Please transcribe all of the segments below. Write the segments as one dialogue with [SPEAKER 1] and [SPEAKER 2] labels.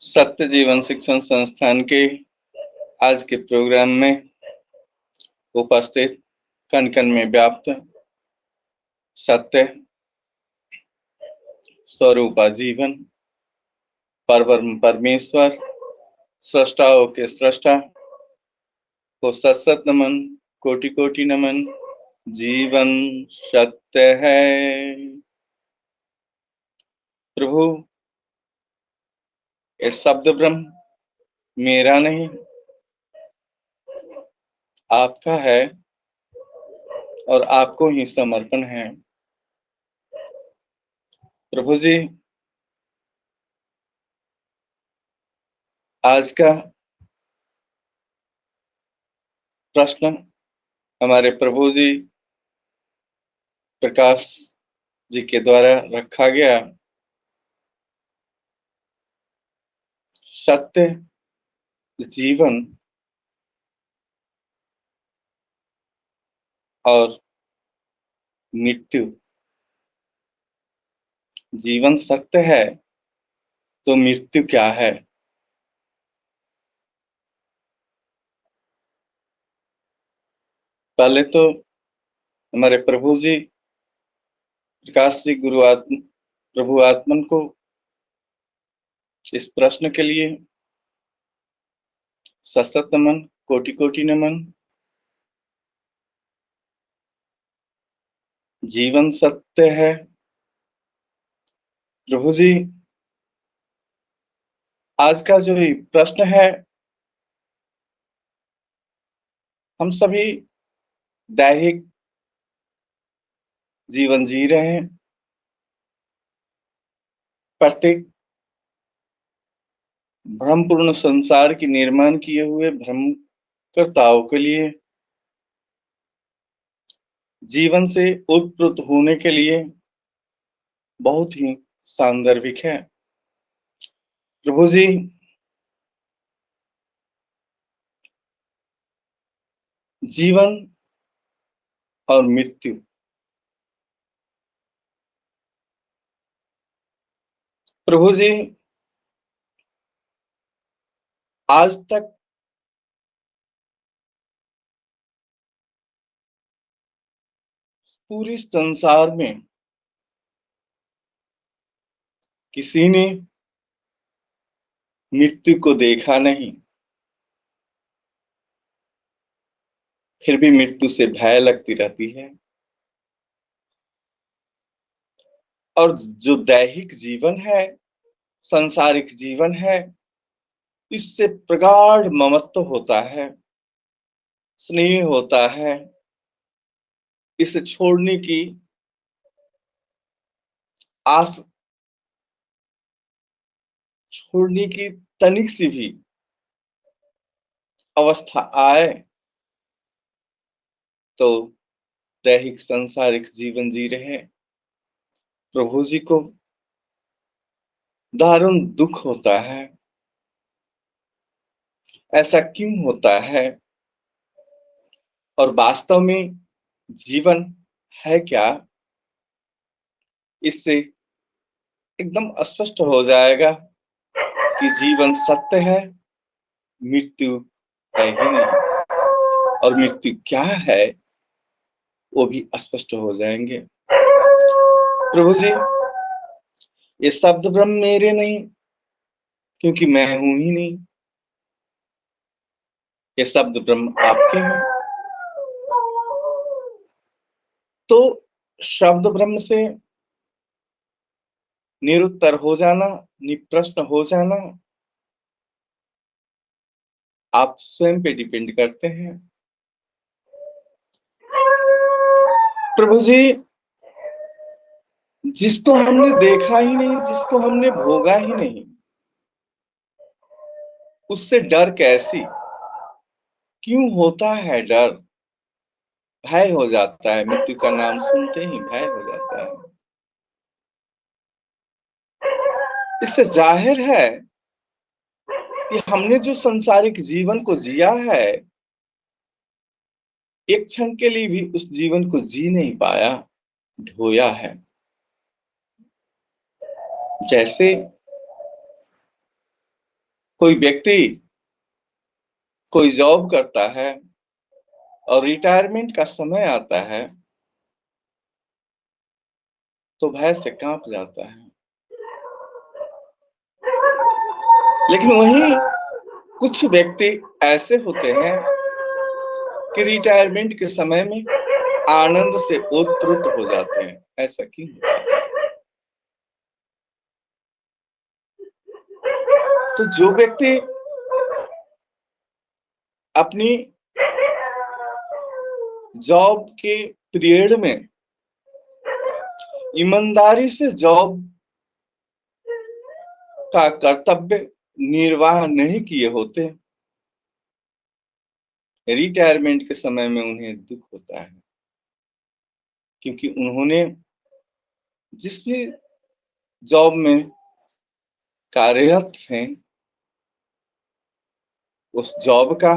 [SPEAKER 1] सत्य जीवन शिक्षण संस्थान के आज के प्रोग्राम में उपस्थित कण कण में व्याप्त सत्य स्वरूपा जीवन परब्रह्म परमेश्वर सृष्टाओं के सृष्टा को सत सत नमन, कोटि कोटि नमन। जीवन सत्य है प्रभु। ये शब्द ब्रह्म मेरा नहीं आपका है और आपको ही समर्पण है प्रभु जी। आज का प्रश्न हमारे प्रभु जी प्रकाश जी के द्वारा रखा गया। सत्य जीवन और मृत्यु। जीवन सत्य है तो मृत्यु क्या है? पहले तो हमारे प्रभु जी प्रकाश जी प्रभु आत्मन को इस प्रश्न के लिए सत सत नमन, कोटि कोटि नमन। जीवन सत्य है प्रभु जी। आज का जो प्रश्न है, हम सभी दैहिक जीवन जी रहे हैं। प्रत्येक भ्रमपूर्ण संसार की निर्माण किए हुए भ्रमकर्ताओं के लिए जीवन से उत्पन्न होने के लिए बहुत ही सांदर्भिक है प्रभु जी। जीवन और मृत्यु, प्रभु जी आज तक पूरे संसार में किसी ने मृत्यु को देखा नहीं, फिर भी मृत्यु से भय लगती रहती है। और जो दैहिक जीवन है, सांसारिक जीवन है, इससे प्रगाढ़ ममत्व होता है, स्नेह होता है। इसे छोड़ने की आस, छोड़ने की तनिक सी भी अवस्था आए तो दैहिक सांसारिक जीवन जी रहे प्रभु जी को दारुण दुख होता है। ऐसा क्यों होता है? और वास्तव में जीवन है क्या? इससे एकदम स्पष्ट हो जाएगा कि जीवन सत्य है, मृत्यु है ही नहीं। और मृत्यु क्या है वो भी स्पष्ट हो जाएंगे प्रभु जी। ये शब्द ब्रह्म मेरे नहीं, क्योंकि मैं हूं ही नहीं। ये शब्द ब्रह्म आपके हैं। तो शब्द ब्रह्म से निरुत्तर हो जाना, निप्रश्न हो जाना आप स्वयं पे डिपेंड करते हैं प्रभु जी। जिसको हमने देखा ही नहीं, जिसको हमने भोगा ही नहीं, उससे डर कैसी? क्यों होता है डर? भय हो जाता है, मृत्यु का नाम सुनते ही भय हो जाता है। इससे जाहिर है कि हमने जो सांसारिक जीवन को जिया है, एक क्षण के लिए भी उस जीवन को जी नहीं पाया, ढोया है। जैसे कोई व्यक्ति कोई जॉब करता है और रिटायरमेंट का समय आता है तो भय से कांप जाता है। लेकिन वहीं कुछ व्यक्ति ऐसे होते हैं कि रिटायरमेंट के समय में आनंद से ओतप्रोत हो जाते हैं। ऐसा क्यों होता है? तो जो व्यक्ति अपनी जॉब के पीरियड में ईमानदारी से जॉब का कर्तव्य निर्वाह नहीं किए होते, रिटायरमेंट के समय में उन्हें दुख होता है, क्योंकि उन्होंने जिस भी जॉब में कार्यरत हैं उस जॉब का,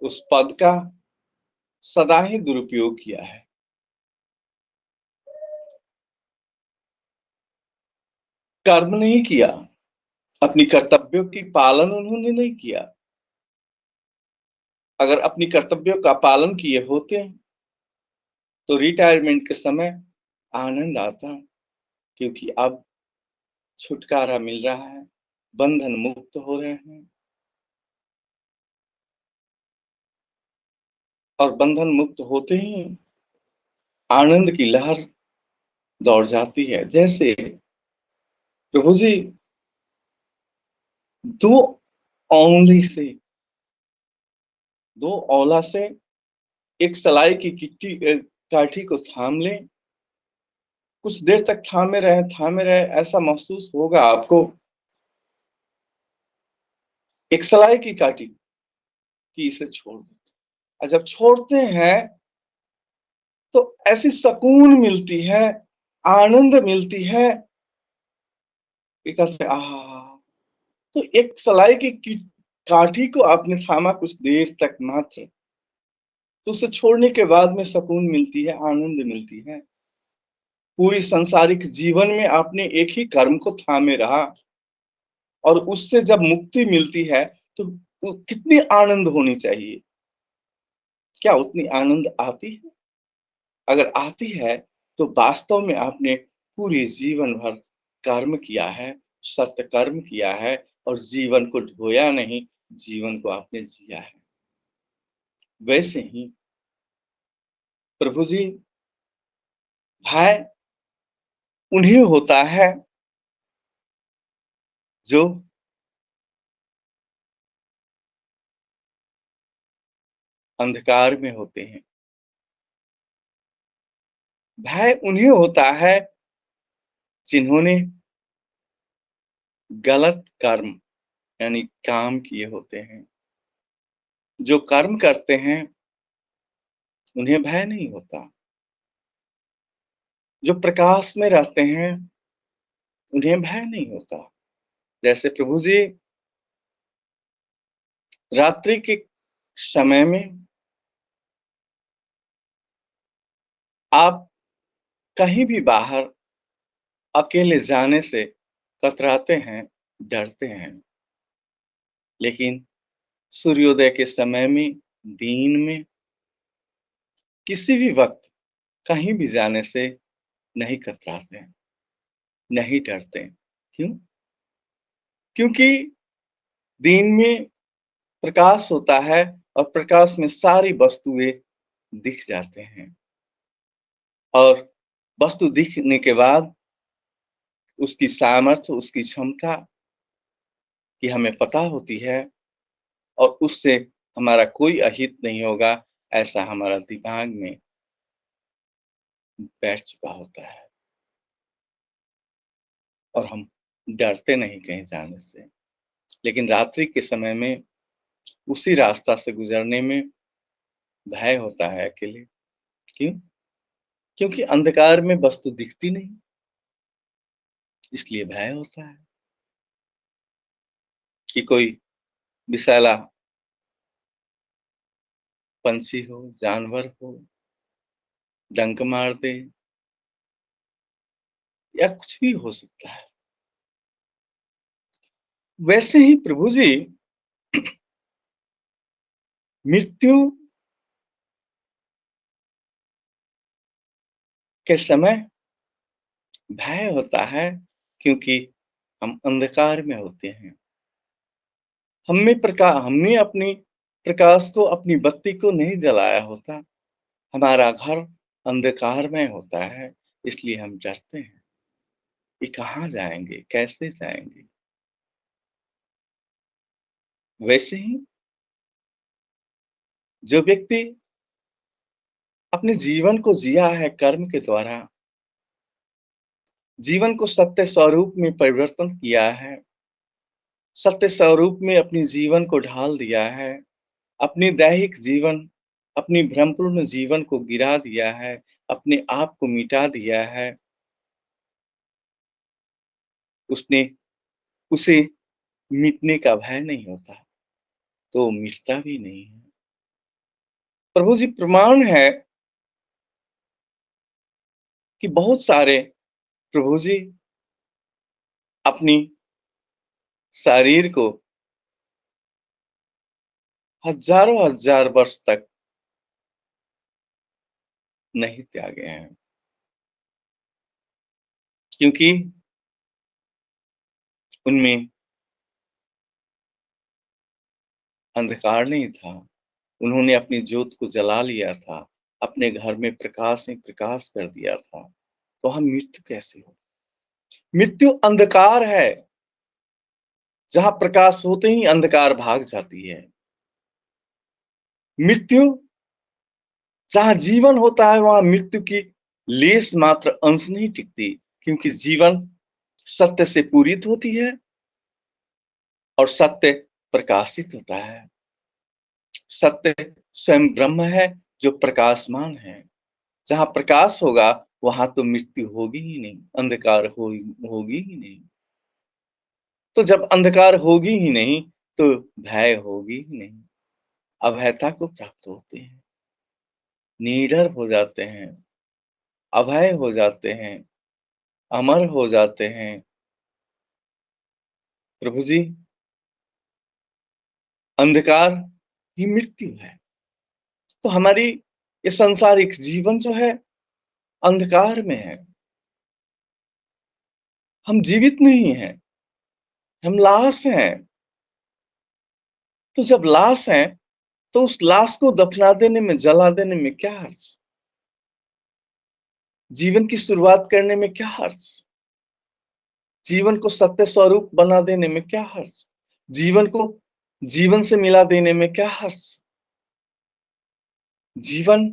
[SPEAKER 1] उस पद का सदा ही दुरुपयोग किया है। कर्म नहीं किया, अपनी कर्तव्यों की पालन उन्होंने नहीं किया। अगर अपनी कर्तव्यों का पालन किए होते तो रिटायरमेंट के समय आनंद आता, क्योंकि अब छुटकारा मिल रहा है, बंधन मुक्त हो रहे हैं। और बंधन मुक्त होते ही आनंद की लहर दौड़ जाती है। जैसे प्रभु जी दो औंली से, दो औला से एक सलाई की काठी को थाम ले, कुछ देर तक थामे रहे, ऐसा महसूस होगा आपको। एक सलाई की काठी कि इसे छोड़ दो, और जब छोड़ते हैं तो ऐसी सुकून मिलती है, आनंद मिलती है कि कहते तो एक सलाई की काठी को आपने थामा कुछ देर तक मात्र, तो उसे छोड़ने के बाद में सुकून मिलती है, आनंद मिलती है। पूरी सांसारिक जीवन में आपने एक ही कर्म को थामे रहा और उससे जब मुक्ति मिलती है तो कितनी आनंद होनी चाहिए। क्या उतनी आनंद आती है? अगर आती है तो वास्तव में आपने पूरे जीवन भर कर्म किया है, सत्य कर्म किया है और जीवन को ढोया नहीं, जीवन को आपने जिया है। वैसे ही प्रभु जी भय उन्हें होता है जो अंधकार में होते हैं। भय उन्हें होता है जिन्होंने गलत कर्म यानी काम किए होते हैं। जो कर्म करते हैं उन्हें भय नहीं होता। जो प्रकाश में रहते हैं उन्हें भय नहीं होता। जैसे प्रभु जी रात्रि के समय में आप कहीं भी बाहर अकेले जाने से कतराते हैं, डरते हैं। लेकिन सूर्योदय के समय में, दिन में, किसी भी वक्त कहीं भी जाने से नहीं कतराते हैं, नहीं डरते हैं। क्यों? क्योंकि दिन में प्रकाश होता है और प्रकाश में सारी वस्तुएं दिख जाते हैं। और वस्तु दिखने के बाद उसकी सामर्थ्य, उसकी क्षमता की हमें पता होती है और उससे हमारा कोई अहित नहीं होगा, ऐसा हमारा दिमाग में बैठ चुका होता है और हम डरते नहीं कहीं जाने से। लेकिन रात्रि के समय में उसी रास्ता से गुजरने में भय होता है अकेले। क्यों? क्योंकि अंधकार में वस्तु दिखती नहीं, इसलिए भय होता है कि कोई विषैला पंछी हो, जानवर हो, डंक मार दे या कुछ भी हो सकता है। वैसे ही प्रभु जी, मृत्यु के समय भय होता है, क्योंकि हम अंधकार में होते हैं। हमने अपनी प्रकाश को, अपनी बत्ती को नहीं जलाया होता। हमारा घर अंधकार में होता है, इसलिए हम डरते हैं कि कहाँ जाएंगे, कैसे जाएंगे। वैसे ही जो व्यक्ति अपने जीवन को जिया है कर्म के द्वारा, जीवन को सत्य स्वरूप में परिवर्तन किया है, सत्य स्वरूप में अपने जीवन को ढाल दिया है, अपनी दैहिक जीवन, अपनी भ्रमपूर्ण जीवन को गिरा दिया है, अपने आप को मिटा दिया है, उसने उसे मिटने का भय नहीं होता, तो मिटता भी नहीं है। प्रभु जी, प्रमाण है कि बहुत सारे प्रभु जी अपनी शरीर को हजारों हजार वर्ष तक नहीं त्यागे हैं, क्योंकि उनमें अंधकार नहीं था। उन्होंने अपनी ज्योत को जला लिया था, अपने घर में प्रकाश ही प्रकाश कर दिया था। तो हम मृत्यु कैसे हो? मृत्यु अंधकार है, जहां प्रकाश होते ही अंधकार भाग जाती है। मृत्यु, जहां जीवन होता है वहां मृत्यु की लेस मात्र अंश नहीं टिकती, क्योंकि जीवन सत्य से पूरित होती है और सत्य प्रकाशित होता है। सत्य स्वयं ब्रह्म है जो प्रकाशमान है। जहां प्रकाश होगा वहां तो मृत्यु होगी ही नहीं, अंधकार होगी ही नहीं। तो जब अंधकार होगी ही नहीं तो भय होगी ही नहीं। अभयता को प्राप्त होते हैं, निडर हो जाते हैं, अभय हो जाते हैं, अमर हो जाते हैं। प्रभु जी, अंधकार ही मृत्यु है। तो हमारी ये सांसारिक जीवन जो है अंधकार में है। हम जीवित नहीं हैं, हम लाश हैं। तो जब लाश हैं तो उस लाश को दफना देने में, जला देने में क्या हर्ज? जीवन की शुरुआत करने में क्या हर्ज? जीवन को सत्य स्वरूप बना देने में क्या हर्ज? जीवन को जीवन से मिला देने में क्या हर्ज? जीवन,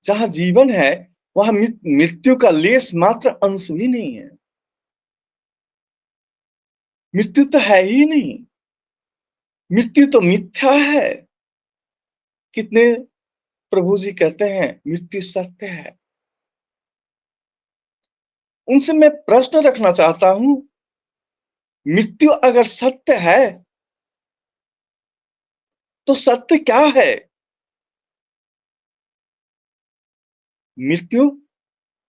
[SPEAKER 1] जहां जीवन है वहां मृत्यु का लेस मात्र अंश भी नहीं है। मृत्यु तो है ही नहीं, मृत्यु तो मिथ्या है। कितने प्रभु जी कहते हैं मृत्यु सत्य है। उनसे मैं प्रश्न रखना चाहता हूं, मृत्यु अगर सत्य है तो सत्य क्या है? मृत्यु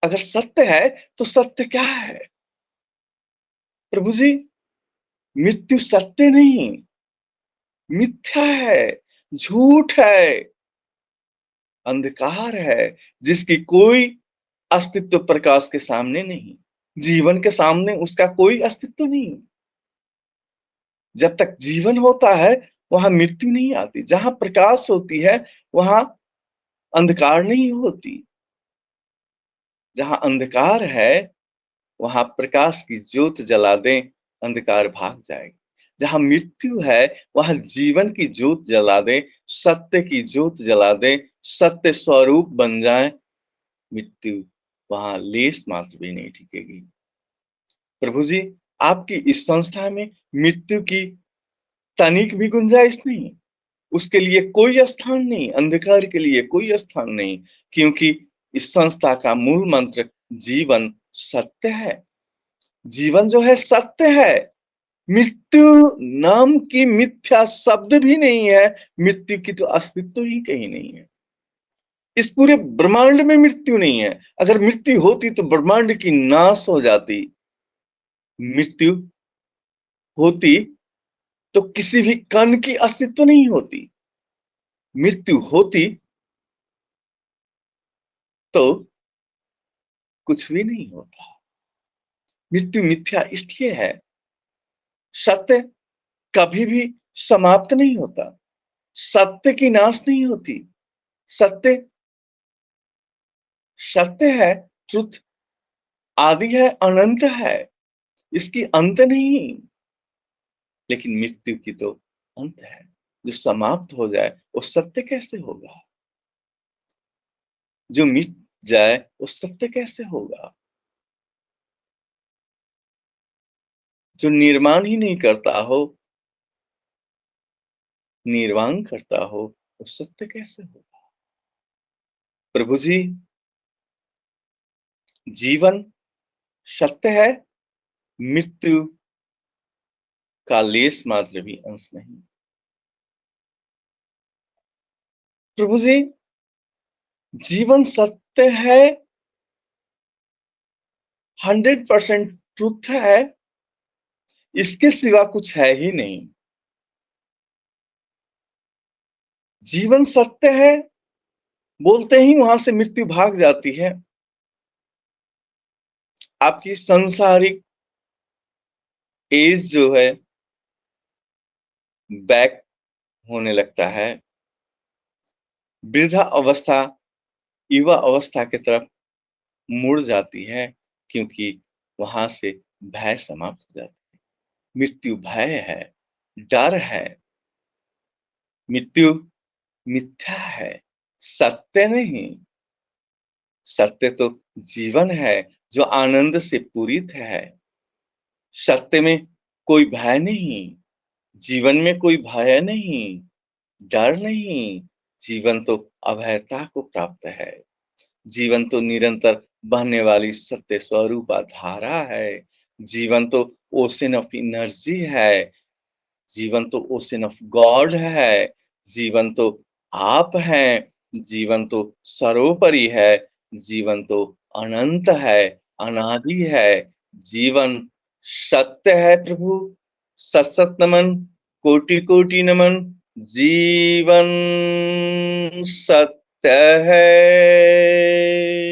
[SPEAKER 1] अगर सत्य है तो सत्य क्या है? प्रभु जी, मृत्यु सत्य नहीं, मिथ्या है, झूठ है, अंधकार है, जिसकी कोई अस्तित्व प्रकाश के सामने नहीं। जीवन के सामने उसका कोई अस्तित्व नहीं। जब तक जीवन होता है वहां मृत्यु नहीं आती। जहां प्रकाश होती है वहां अंधकार नहीं होती। जहां अंधकार है वहां प्रकाश की ज्योत जला दें, अंधकार भाग जाएगी। जहां मृत्यु है वहां जीवन की ज्योत जला दें, सत्य की ज्योत जला दें, सत्य स्वरूप बन जाए, मृत्यु वहां लेस मात्र भी नहीं टिकेगी। प्रभु जी, आपकी इस संस्था में मृत्यु की तनिक भी गुंजाइश नहीं, उसके लिए कोई स्थान नहीं, अंधकार के लिए कोई स्थान नहीं, क्योंकि इस संस्था का मूल मंत्र जीवन सत्य है। जीवन जो है सत्य है। मृत्यु नाम की मिथ्या शब्द भी नहीं है, मृत्यु की तो अस्तित्व ही कहीं नहीं है। इस पूरे ब्रह्मांड में मृत्यु नहीं है। अगर मृत्यु होती तो ब्रह्मांड की नाश हो जाती। मृत्यु होती तो किसी भी कण की अस्तित्व नहीं होती। मृत्यु होती तो कुछ भी नहीं होता। मृत्यु मिथ्या इसलिए है, सत्य कभी भी समाप्त नहीं होता। सत्य की नाश नहीं होती। सत्य सत्य है, ट्रुथ आदि है, अनंत है, इसकी अंत नहीं। लेकिन मृत्यु की तो अंत है। जो समाप्त हो जाए वो सत्य कैसे होगा? जो मिट जाए वो सत्य कैसे होगा? जो निर्माण ही नहीं करता हो, निर्वाण करता हो, वो सत्य कैसे होगा? प्रभु जी, जीवन सत्य है, मृत्यु का लेस मात्र भी अंश नहीं। प्रभु जी, जीवन सत्य है, 100% ट्रुथ है, इसके सिवा कुछ है ही नहीं। जीवन सत्य है बोलते ही वहां से मृत्यु भाग जाती है। आपकी सांसारिक एज जो है बैक होने लगता है। वृद्धा अवस्था युवा अवस्था की तरफ मुड़ जाती है, क्योंकि वहां से भय समाप्त हो जाती है। मृत्यु भय है, डर है। मृत्यु मिथ्या है, सत्य नहीं। सत्य तो जीवन है जो आनंद से पूरित है। सत्य में कोई भय नहीं, जीवन में कोई भय नहीं, डर नहीं। जीवन तो अभयता को प्राप्त है। जीवन तो निरंतर बहने वाली सत्य स्वरूपा धारा है। जीवन तो ओशन ऑफ एनर्जी है। जीवन तो ओशन ऑफ गॉड है। जीवन तो आप हैं। जीवन तो सर्वोपरि है। जीवन तो अनंत है, अनादि है। जीवन सत्य है प्रभु। सत सत नमन, कोटि कोटि नमन। जीवन सत्य है।